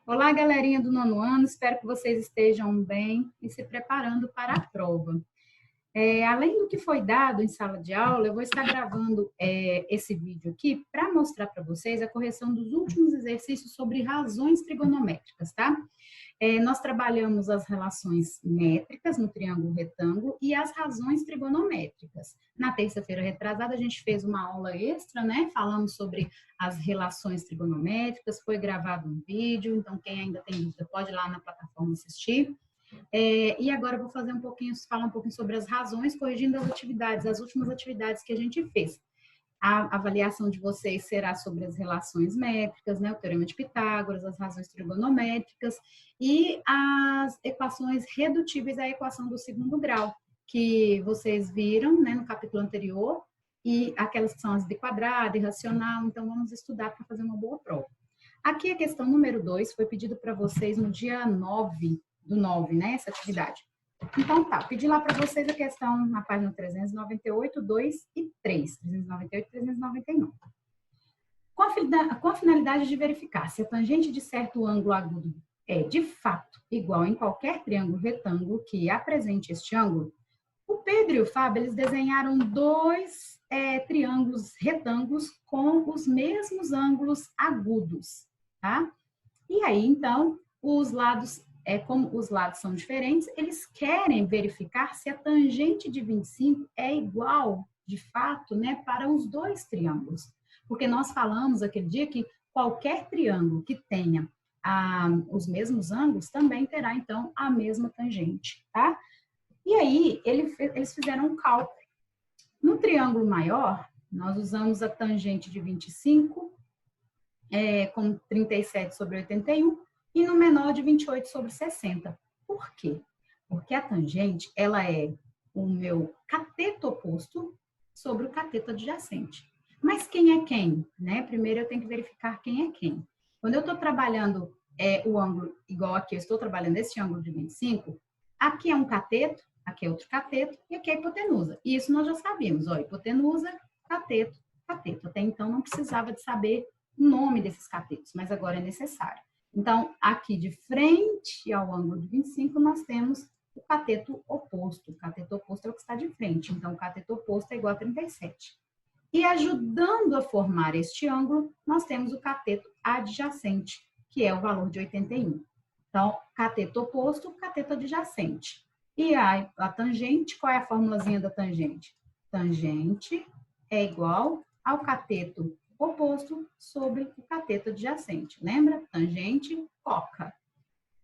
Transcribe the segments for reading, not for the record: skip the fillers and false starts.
Olá, galerinha do nono ano, espero que vocês estejam bem e se preparando para a prova. Além do que foi dado em sala de aula, eu vou estar gravando esse vídeo aqui para mostrar para vocês a correção dos últimos exercícios sobre razões trigonométricas, tá? Nós trabalhamos as relações métricas no triângulo retângulo e as razões trigonométricas. Na terça-feira retrasada, a gente fez uma aula extra, né? Falamos sobre as relações trigonométricas, foi gravado um vídeo, então quem ainda tem dúvida pode ir lá na plataforma assistir. E agora eu vou falar um pouquinho sobre as razões, corrigindo as últimas atividades que a gente fez. A avaliação de vocês será sobre as relações métricas, né, o teorema de Pitágoras, as razões trigonométricas e as equações redutíveis à equação do segundo grau, que vocês viram, né, no capítulo anterior, e aquelas que são as de quadrado, irracional, então vamos estudar para fazer uma boa prova. Aqui a questão número 2 foi pedido para vocês no dia 9 do 9, né, essa atividade. Então, tá, pedi lá para vocês a questão na página 398, 2 e 3, 398 e 399. Com a finalidade de verificar se a tangente de certo ângulo agudo é, de fato, igual em qualquer triângulo retângulo que apresente este ângulo, o Pedro e o Fábio, eles desenharam dois triângulos retângulos com os mesmos ângulos agudos, tá? E aí, então, como os lados são diferentes, eles querem verificar se a tangente de 25 é igual, de fato, né, para os dois triângulos. Porque nós falamos aquele dia que qualquer triângulo que tenha os mesmos ângulos também terá, então, a mesma tangente, tá? E aí, eles fizeram um cálculo. No triângulo maior, nós usamos a tangente de 25, com 37 sobre 81, e no menor de 28 sobre 60. Por quê? Porque a tangente, ela é o meu cateto oposto sobre o cateto adjacente. Mas quem é quem? Né? Primeiro eu tenho que verificar quem é quem. Quando eu estou trabalhando o ângulo, igual aqui, eu estou trabalhando esse ângulo de 25, aqui é um cateto, aqui é outro cateto, e aqui é a hipotenusa. E isso nós já sabíamos, ó, hipotenusa, cateto, cateto. Até então não precisava de saber o nome desses catetos, mas agora é necessário. Então, aqui de frente ao ângulo de 25, nós temos o cateto oposto. O cateto oposto é o que está de frente. Então, o cateto oposto é igual a 37. E ajudando a formar este ângulo, nós temos o cateto adjacente, que é o valor de 81. Então, cateto oposto, cateto adjacente. E a tangente, qual é a formulazinha da tangente? Tangente é igual ao cateto oposto sobre o cateto adjacente. Lembra? Tangente, coca.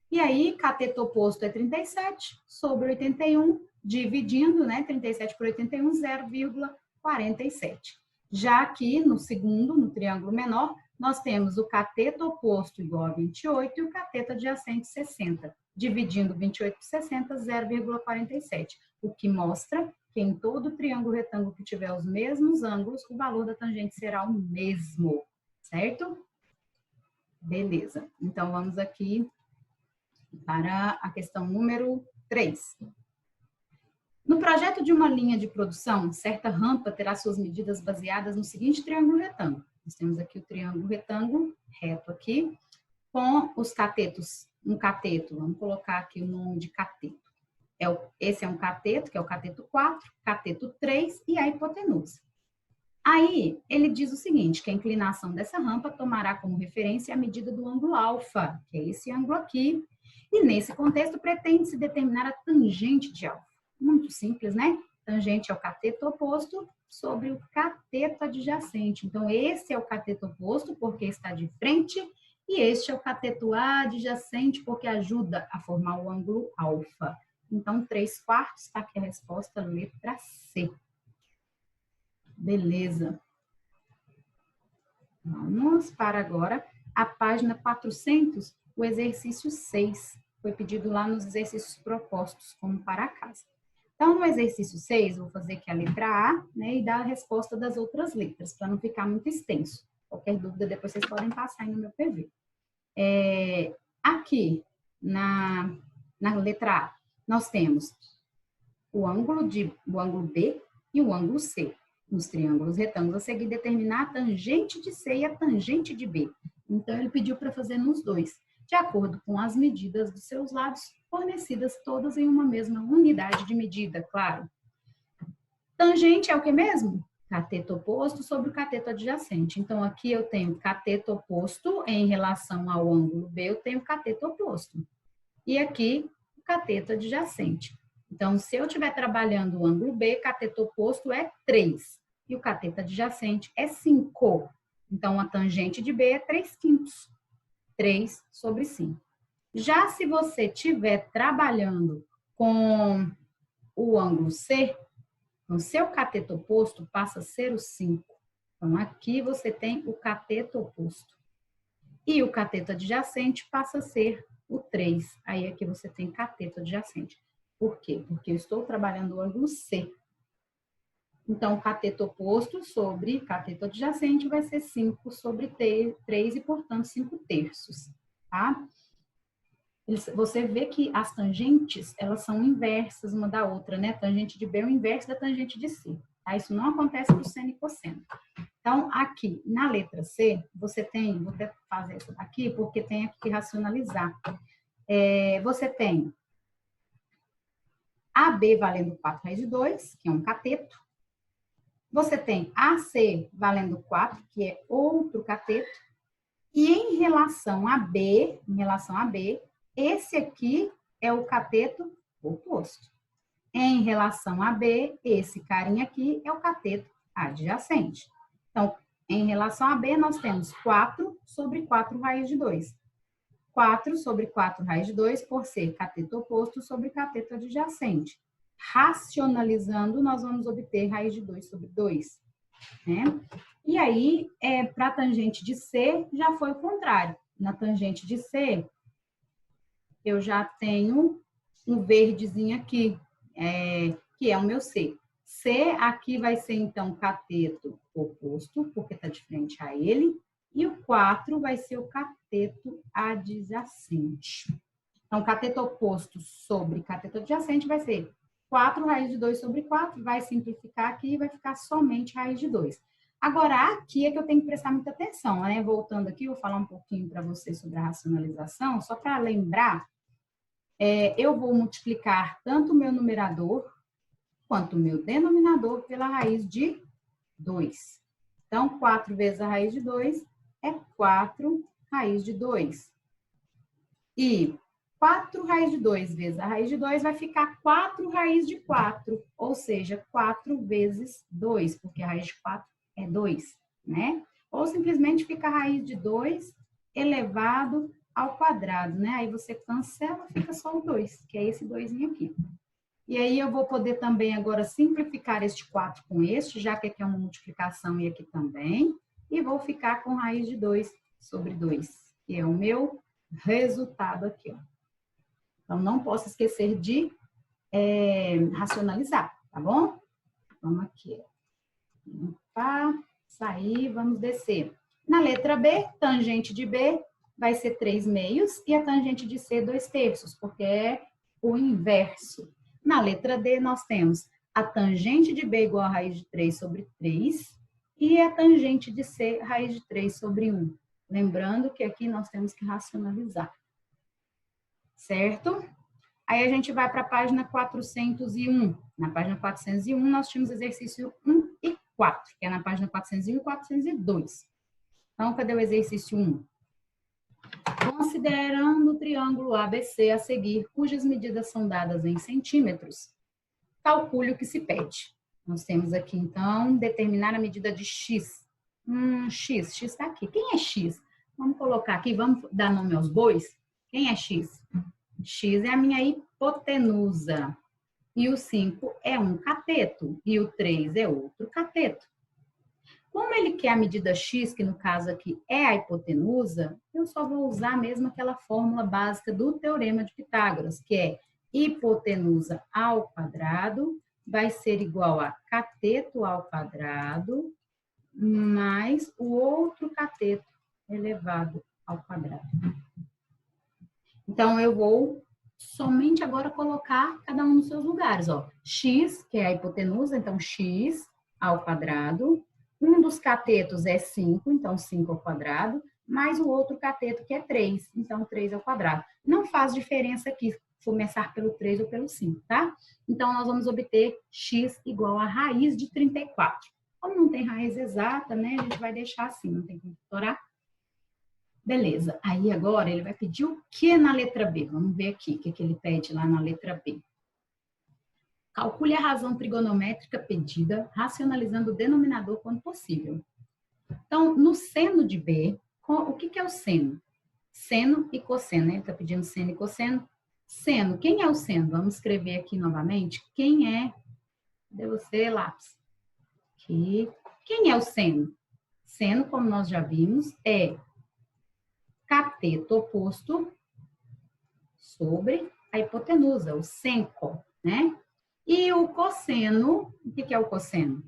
E aí, cateto oposto é 37 sobre 81, dividindo, né? 37 por 81, 0,47. Já aqui, no segundo, no triângulo menor, nós temos o cateto oposto igual a 28 e o cateto adjacente 60. Dividindo 28 por 60, 0,47. O que mostra que em todo triângulo retângulo que tiver os mesmos ângulos, o valor da tangente será o mesmo, certo? Beleza. Então, vamos aqui para a questão número 3. No projeto de uma linha de produção, certa rampa terá suas medidas baseadas no seguinte triângulo retângulo. Nós temos aqui o triângulo retângulo, reto aqui, com os catetos, um cateto, vamos colocar aqui o nome de cateto. Esse é um cateto, que é o cateto 4, cateto 3 e a hipotenusa. Aí, ele diz o seguinte, que a inclinação dessa rampa tomará como referência a medida do ângulo alfa, que é esse ângulo aqui, e nesse contexto pretende-se determinar a tangente de alfa. Muito simples, né? Tangente é o cateto oposto sobre o cateto adjacente. Então, esse é o cateto oposto porque está de frente, e este é o cateto adjacente porque ajuda a formar o ângulo alfa. Então, 3/4 está aqui a resposta, letra C. Beleza. Vamos para agora a página 400, o exercício 6. Foi pedido lá nos exercícios propostos, como para casa. Então, no exercício 6, vou fazer aqui a letra A, né, e dar a resposta das outras letras, para não ficar muito extenso. Qualquer dúvida, depois vocês podem passar aí no meu PV. Aqui, na letra A, nós temos o ângulo B e o ângulo C. Nos triângulos retângulos, a seguir determinar a tangente de C e a tangente de B. Então, ele pediu para fazer nos dois. de acordo com as medidas dos seus lados, fornecidas todas em uma mesma unidade de medida, claro. Tangente é o que mesmo? Cateto oposto sobre o cateto adjacente. Então, aqui eu tenho cateto oposto em relação ao ângulo B, eu tenho cateto oposto. E aqui, o cateto adjacente. Então, se eu estiver trabalhando o ângulo B, cateto oposto é 3. E o cateto adjacente é 5. Então, a tangente de B é 3/5. 3 sobre 5. Já se você estiver trabalhando com o ângulo C, o seu cateto oposto passa a ser o 5. Então, aqui você tem o cateto oposto. E o cateto adjacente passa a ser o 3. Aí aqui você tem cateto adjacente. Por quê? Porque eu estou trabalhando o ângulo C. Então, cateto oposto sobre cateto adjacente vai ser 5 sobre 3 e, portanto, 5/3, tá? Você vê que as tangentes, elas são inversas uma da outra, né? A tangente de B é o inverso da tangente de C. Tá? Isso não acontece com seno e cosseno. Então, aqui, na letra C, você tem, vou até fazer isso aqui, porque tem aqui que racionalizar. Você tem AB valendo 4 raiz de 2, que é um cateto. Você tem AC valendo 4, que é outro cateto. E em relação a B, esse aqui é o cateto oposto. Em relação a B, esse carinha aqui é o cateto adjacente. Então, em relação a B, nós temos 4 sobre 4 raiz de 2. 4 sobre 4 raiz de 2, por ser cateto oposto sobre cateto adjacente. Racionalizando, nós vamos obter raiz de 2 sobre 2. Né? E aí, para a tangente de C, já foi o contrário. Na tangente de C, eu já tenho um verdezinho aqui, que é o meu C. C aqui vai ser, então, cateto oposto, porque está de frente a ele. E o 4 vai ser o cateto adjacente. Então, cateto oposto sobre cateto adjacente vai ser 4 raiz de 2 sobre 4, vai simplificar aqui e vai ficar somente raiz de 2. Agora, aqui é que eu tenho que prestar muita atenção, né? Voltando aqui, eu vou falar um pouquinho para vocês sobre a racionalização, só para lembrar, eu vou multiplicar tanto o meu numerador quanto o meu denominador pela raiz de 2. Então, 4 vezes a raiz de 2 é 4 raiz de 2. E 4 raiz de 2 vezes a raiz de 2 vai ficar 4 raiz de 4, ou seja, 4 vezes 2, porque a raiz de 4 é 2, né? Ou simplesmente fica a raiz de 2 elevado ao quadrado, né? Aí você cancela, fica só o 2, que é esse 2 aqui. E aí eu vou poder também agora simplificar este 4 com este, já que aqui é uma multiplicação e aqui também, e vou ficar com raiz de 2 sobre 2, que é o meu resultado aqui, ó. Então, não posso esquecer de racionalizar, tá bom? Vamos aqui, ó. Opa, sair, vamos descer. Na letra B, tangente de B vai ser 3/2 e a tangente de C 2/3, porque é o inverso. Na letra D, nós temos a tangente de B igual a raiz de 3 sobre 3 e a tangente de C raiz de 3 sobre 1. Lembrando que aqui nós temos que racionalizar. Certo? Aí a gente vai para a página 401. Na página 401, nós tínhamos exercício 1 e 4, que é na página 401 e 402. Então, cadê o exercício 1? Considerando o triângulo ABC a seguir, cujas medidas são dadas em centímetros, calcule o que se pede. Nós temos aqui, então, determinar a medida de X. X está aqui. Quem é X? Vamos colocar aqui, vamos dar nome aos bois. Quem é X? X é a minha hipotenusa. E o 5 é um cateto. E o 3 é outro cateto. Como ele quer a medida X, que no caso aqui é a hipotenusa, eu só vou usar mesmo aquela fórmula básica do Teorema de Pitágoras, que é hipotenusa ao quadrado vai ser igual a cateto ao quadrado mais o outro cateto elevado ao quadrado. Então, eu vou somente agora colocar cada um nos seus lugares, ó. X, que é a hipotenusa, então x ao quadrado. Um dos catetos é 5, então 5 ao quadrado, mais o outro cateto, que é 3. Então, 3 ao quadrado. Não faz diferença aqui começar pelo 3 ou pelo 5, tá? Então, nós vamos obter x igual a raiz de 34. Como não tem raiz exata, né, a gente vai deixar assim, não tem como doutorar. Beleza. Aí, agora, ele vai pedir o que na letra B? Vamos ver aqui o que ele pede lá na letra B. Calcule a razão trigonométrica pedida, racionalizando o denominador quando possível. Então, no seno de B, o que é o seno? Seno e cosseno, né? Ele está pedindo seno e cosseno. Seno, quem é o seno? Vamos escrever aqui novamente. Quem é? Cadê você, lápis? Aqui. Quem é o seno? Seno, como nós já vimos, é cateto oposto sobre a hipotenusa, o senco, né? E o cosseno, o que é o cosseno?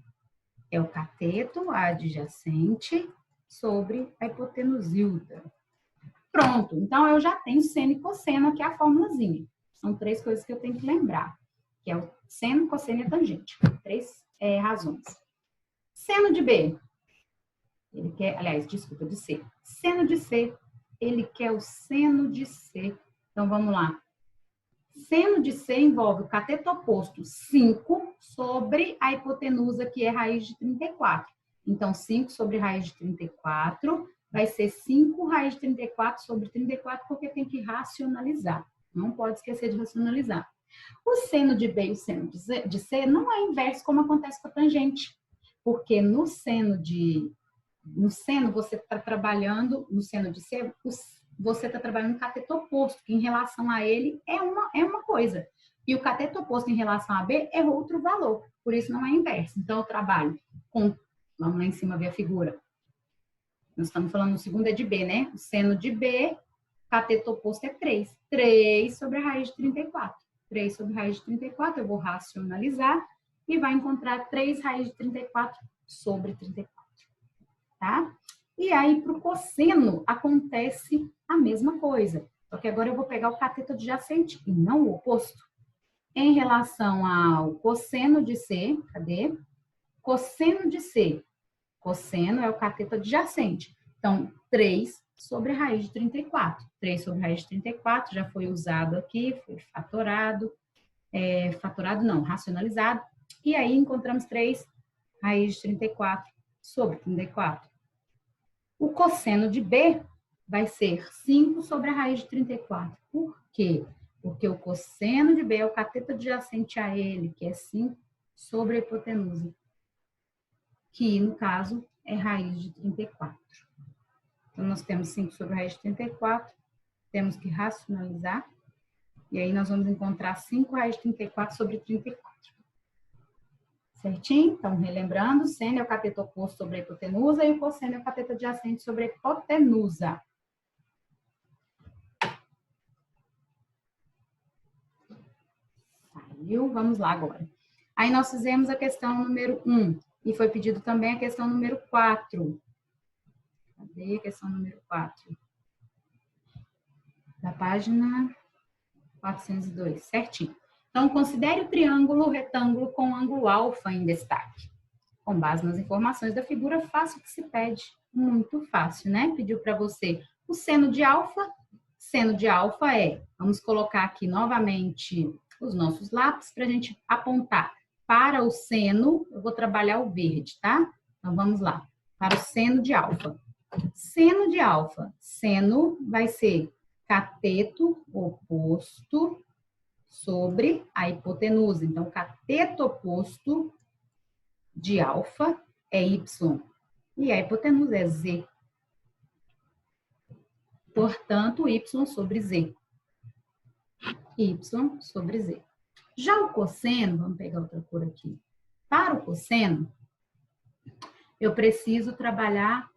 É o cateto adjacente sobre a hipotenusilda. Pronto, então eu já tenho seno e cosseno aqui, a formulazinha. São 3 coisas que eu tenho que lembrar, que é o seno, cosseno e tangente. 3 razões. Seno de B, ele quer, aliás, desculpa, de C. Seno de C, ele quer o seno de C. Então, vamos lá. Seno de C envolve o cateto oposto 5 sobre a hipotenusa, que é raiz de 34. Então, 5 sobre raiz de 34 vai ser 5 raiz de 34 sobre 34, porque tem que racionalizar. Não pode esquecer de racionalizar. O seno de B e o seno de C não é inverso como acontece com a tangente. Porque no seno você está trabalhando, no seno de C, você está trabalhando um cateto oposto, que em relação a ele é uma coisa. E o cateto oposto em relação a B é outro valor. Por isso não é inverso. Então, eu trabalho com... Vamos lá em cima ver a figura. Nós estamos falando no segundo é de B, né? O seno de B, cateto oposto é 3. 3 sobre a raiz de 34. 3 sobre a raiz de 34, eu vou racionalizar e vai encontrar 3 raiz de 34 sobre 34. Tá? E aí, para o cosseno, acontece a mesma coisa. Só que agora eu vou pegar o cateto adjacente e não o oposto. Em relação ao cosseno de C, cadê? Cosseno de C. Cosseno é o cateto adjacente. Então, 3 sobre a raiz de 34. 3 sobre a raiz de 34 já foi usado aqui, foi fatorado. Fatorado não, racionalizado. E aí, encontramos 3 raiz de 34 sobre 34. O cosseno de B vai ser 5 sobre a raiz de 34. Por quê? Porque o cosseno de B é o cateto adjacente a ele, que é 5 sobre a hipotenusa, que, no caso, é raiz de 34. Então, nós temos 5 sobre a raiz de 34, temos que racionalizar, e aí nós vamos encontrar 5 raiz de 34 sobre 34. Certinho? Então, relembrando, seno é o cateto oposto sobre a hipotenusa e o cosseno é o cateto adjacente sobre a hipotenusa. Saiu? Vamos lá agora. Aí nós fizemos a questão número 1 e foi pedido também a questão número 4. Cadê a questão número 4? Da página 402, certinho. Então, considere o triângulo retângulo com ângulo alfa em destaque. Com base nas informações da figura, faça o que se pede. Muito fácil, né? Pediu para você o seno de alfa. Seno de alfa vamos colocar aqui novamente os nossos lápis para a gente apontar para o seno. Eu vou trabalhar o verde, tá? Então, vamos lá. Para o seno de alfa. Seno de alfa. Seno vai ser cateto oposto sobre a hipotenusa. Então, cateto oposto de alfa é Y e a hipotenusa é Z. Portanto, Y sobre Z. Y sobre Z. Já o cosseno, vamos pegar outra cor aqui. Para o cosseno, eu preciso trabalhar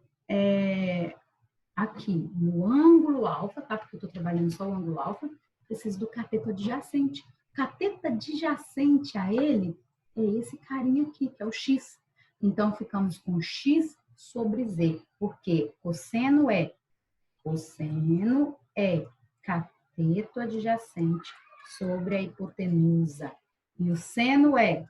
aqui no ângulo alfa, tá? Porque eu estou trabalhando só o ângulo alfa. Preciso do cateto adjacente. Cateto adjacente a ele é esse carinha aqui, que é o X. Então, ficamos com X sobre Z, porque cosseno é cateto adjacente sobre a hipotenusa. E o seno é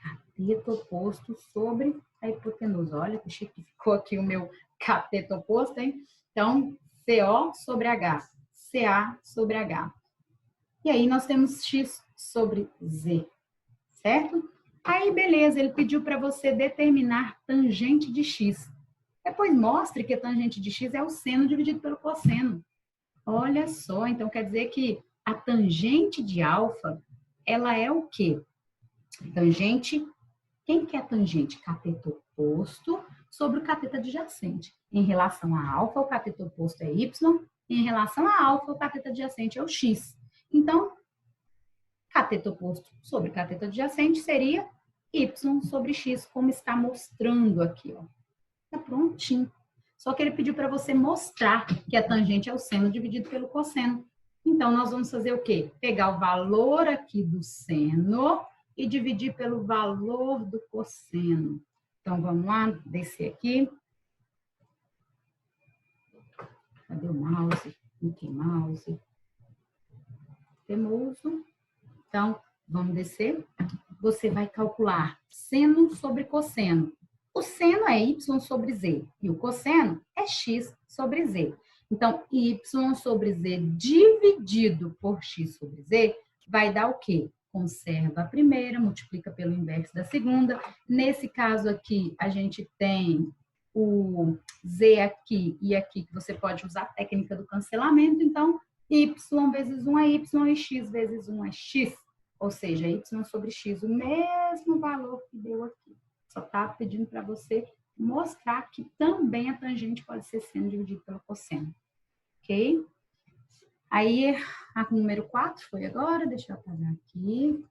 cateto oposto sobre a hipotenusa. Olha que chique ficou aqui o meu cateto oposto, hein? Então, CO sobre H, CA sobre H. E aí nós temos X sobre Z, certo? Aí, beleza, ele pediu para você determinar tangente de X. Depois mostre que a tangente de X é o seno dividido pelo cosseno. Olha só, então quer dizer que a tangente de alfa, ela é o quê? Tangente, quem que é a tangente? Cateto oposto sobre o cateto adjacente. Em relação a alfa, o cateto oposto é Y, em relação a alfa, o cateto adjacente é o X. Então, cateto oposto sobre cateto adjacente seria Y sobre X, como está mostrando aqui, ó. Tá prontinho. Só que ele pediu para você mostrar que a tangente é o seno dividido pelo cosseno. Então, nós vamos fazer o quê? Pegar o valor aqui do seno e dividir pelo valor do cosseno. Então, vamos lá, descer aqui. Cadê o mouse? Mickey Mouse. Teimoso. Então, vamos descer. Você vai calcular seno sobre cosseno. O seno é y sobre z e o cosseno é x sobre z. Então, y sobre z dividido por x sobre z vai dar o quê? Conserva a primeira, multiplica pelo inverso da segunda. Nesse caso aqui, a gente tem o z aqui e aqui, que você pode usar a técnica do cancelamento. Então, y vezes 1 é y e x vezes 1 é x. Ou seja, y sobre x, o mesmo valor que deu aqui. Só está pedindo para você mostrar que também a tangente pode ser seno dividido pelo cosseno. Ok? Aí, a número 4 foi agora. Deixa eu apagar aqui.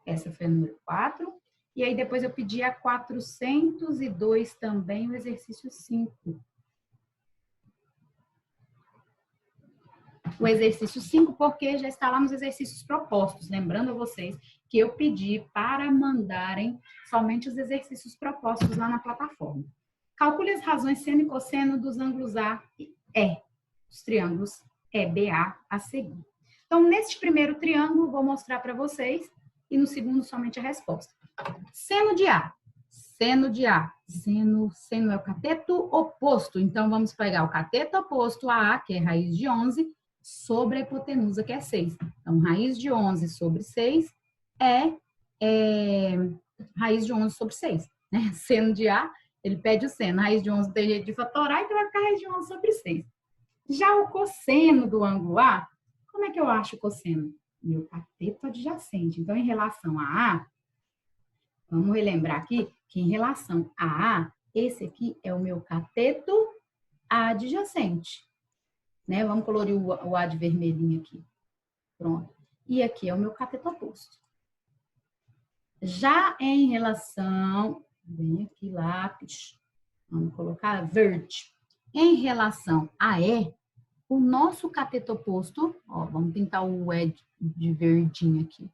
Essa foi a número 4. E aí, depois eu pedi a 402 também, o exercício 5. O exercício 5, porque já está lá nos exercícios propostos. Lembrando a vocês que eu pedi para mandarem somente os exercícios propostos lá na plataforma. Calcule as razões seno e cosseno dos ângulos A e E, os triângulos EBA a seguir. Então, neste primeiro triângulo, vou mostrar para vocês, e no segundo, somente a resposta. Seno de A. Seno de A. Seno é o cateto oposto. Então, vamos pegar o cateto oposto a A, que é raiz de 11, sobre a hipotenusa, que é 6. Então, raiz de 11 sobre 6 é raiz de 11 sobre 6. Né? Seno de A, ele pede o seno. Raiz de 11 tem jeito de fatorar, então vai ficar raiz de 11 sobre 6. Já o cosseno do ângulo A, como é que eu acho o cosseno? Meu cateto adjacente. Então, em relação a A, vamos relembrar aqui que em relação a A, esse aqui é o meu cateto adjacente. Né? Vamos colorir o A de vermelhinho aqui. Pronto. E aqui é o meu cateto oposto. Já em relação, bem aqui, lápis, vamos colocar verde. Em relação a E, o nosso cateto oposto, ó, vamos pintar o E de verdinho aqui.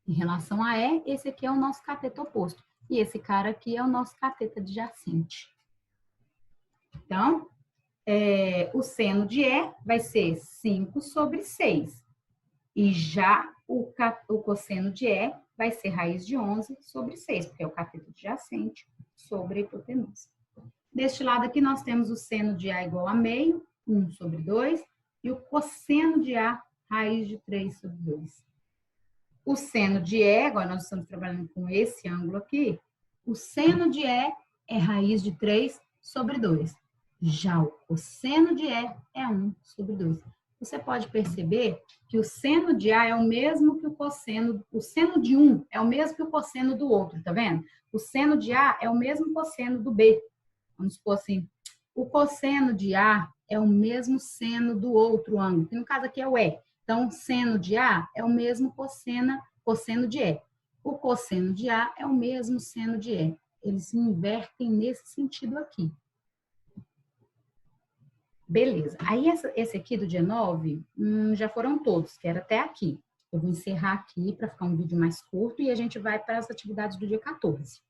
Em relação a E, esse aqui é o nosso cateto oposto. E esse cara aqui é o nosso cateto adjacente. Então, o seno de E vai ser 5 sobre 6. E já o cosseno de E vai ser raiz de 11 sobre 6, porque é o cateto adjacente sobre a hipotenusa. Deste lado aqui, nós temos o seno de A igual a meio, 1 sobre 2, e o cosseno de A, raiz de 3 sobre 2. O seno de E, agora nós estamos trabalhando com esse ângulo aqui, o seno de E é raiz de 3 sobre 2. Já o cosseno de E é 1 sobre 2. Você pode perceber que o seno de A é o mesmo que o seno de um é o mesmo que o cosseno do outro, tá vendo? O seno de A é o mesmo cosseno do B. Vamos supor assim, o cosseno de A é o mesmo seno do outro ângulo, que no caso aqui é o E. Então, seno de A é o mesmo cosseno de E. O cosseno de A é o mesmo seno de E. Eles se invertem nesse sentido aqui. Beleza. Aí, esse aqui do dia 9, já foram todos, que era até aqui. Eu vou encerrar aqui para ficar um vídeo mais curto e a gente vai para as atividades do dia 14.